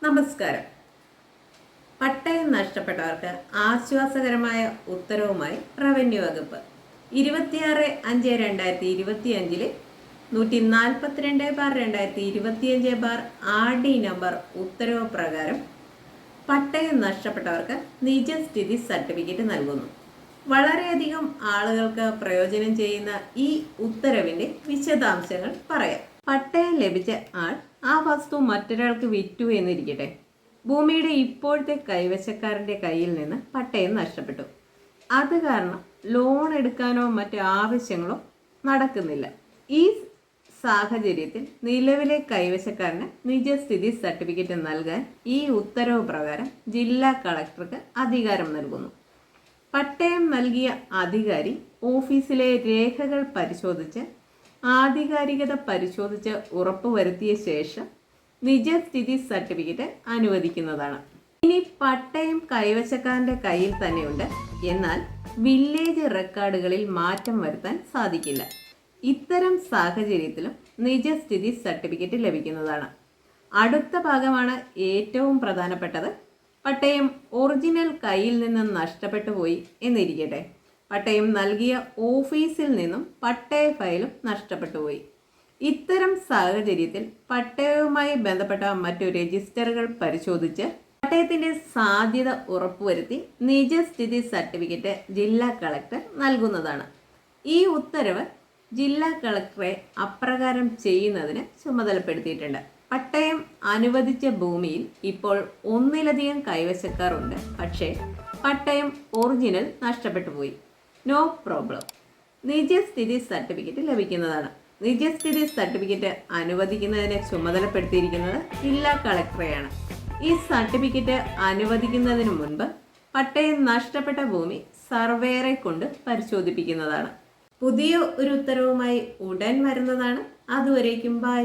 നമസ്കാരം. പട്ടയം നഷ്ടപ്പെട്ടവർക്ക് ആശ്വാസകരമായ ഉത്തരവുമായി റവന്യൂ വകുപ്പ് 26/5/2025 142/2025 RD നമ്പർ ഉത്തരവ് പ്രകാരം പട്ടയം നഷ്ടപ്പെട്ടവർക്ക് നിജസ്ഥിതി സർട്ടിഫിക്കറ്റ് നൽകുന്നു. വളരെയധികം ആളുകൾക്ക് പ്രയോജനം ചെയ്യുന്ന ഈ ഉത്തരവിന്റെ വിശദാംശങ്ങൾ പറയാം. പട്ടയം ലഭിച്ച ആൾ ആ വസ്തു മറ്റൊരാൾക്ക് വിറ്റു എന്നിരിക്കട്ടെ. ഭൂമിയുടെ ഇപ്പോഴത്തെ കൈവശക്കാരൻ്റെ കയ്യിൽ നിന്ന് പട്ടയം നഷ്ടപ്പെട്ടു. അത് കാരണം ലോൺ എടുക്കാനോ മറ്റു ആവശ്യങ്ങളോ നടക്കുന്നില്ല. ഈ സാഹചര്യത്തിൽ നിലവിലെ കൈവശക്കാരന് നിജസ്ഥിതി സർട്ടിഫിക്കറ്റ് നൽകാൻ ഈ ഉത്തരവ് പ്രകാരം ജില്ലാ കളക്ടർക്ക് അധികാരം നൽകുന്നു. പട്ടയം നൽകിയ അധികാരി ഓഫീസിലെ രേഖകൾ പരിശോധിച്ച് ആധികാരികത പരിശോധിച്ച് ഉറപ്പുവരുത്തിയ ശേഷം നിജസ്ഥിതി സർട്ടിഫിക്കറ്റ് അനുവദിക്കുന്നതാണ്. ഇനി പട്ടയം കൈവശക്കാരൻ്റെ കയ്യിൽ തന്നെയുണ്ട്, എന്നാൽ വില്ലേജ് റെക്കോർഡുകളിൽ മാറ്റം വരുത്താൻ സാധിക്കില്ല. ഇത്തരം സാഹചര്യത്തിലും നിജസ്ഥിതി സർട്ടിഫിക്കറ്റ് ലഭിക്കുന്നതാണ്. അടുത്ത ഭാഗമാണ് ഏറ്റവും പ്രധാനപ്പെട്ടത്. പട്ടയം ഒറിജിനൽ കയ്യിൽ നിന്ന് നഷ്ടപ്പെട്ടു പോയി എന്നിരിക്കട്ടെ. പട്ടയം നൽകിയ ഓഫീസിൽ നിന്നും പട്ടയ ഫയലും നഷ്ടപ്പെട്ടു പോയി. ഇത്തരം സാഹചര്യത്തിൽ പട്ടയവുമായി ബന്ധപ്പെട്ട മറ്റു രജിസ്റ്ററുകൾ പരിശോധിച്ച് പട്ടയത്തിന്റെ സാധ്യത ഉറപ്പുവരുത്തി നിജസ്ഥിതി സർട്ടിഫിക്കറ്റ് ജില്ലാ കളക്ടർ നൽകുന്നതാണ്. ഈ ഉത്തരവ് ജില്ലാ കളക്ടറെ അപ്രകാരം ചെയ്യുന്നതിന് ചുമതലപ്പെടുത്തിയിട്ടുണ്ട്. പട്ടയം അനുവദിച്ച ഭൂമിയിൽ ഇപ്പോൾ ഒന്നിലധികം കൈവശക്കാർ ഉണ്ട്, പക്ഷേ പട്ടയം ഒറിജിനൽ നഷ്ടപ്പെട്ടു പോയി. നോ പ്രോബ്ലം, നിജസ്ഥിതി സർട്ടിഫിക്കറ്റ് ലഭിക്കുന്നതാണ്. നിജസ്ഥിതി സർട്ടിഫിക്കറ്റ് അനുവദിക്കുന്നതിന് ചുമതലപ്പെടുത്തിയിരിക്കുന്നത് ജില്ലാ കളക്ടറെയാണ്. ഈ സർട്ടിഫിക്കറ്റ് അനുവദിക്കുന്നതിന് മുൻപ് പട്ടയം നഷ്ടപ്പെട്ട ഭൂമി സർവേയറെ കൊണ്ട് പരിശോധിപ്പിക്കുന്നതാണ്. പുതിയ ഒരു ഉത്തരവുമായി ഉടൻ വരുന്നതാണ്. അതുവരേക്കും ബൈ.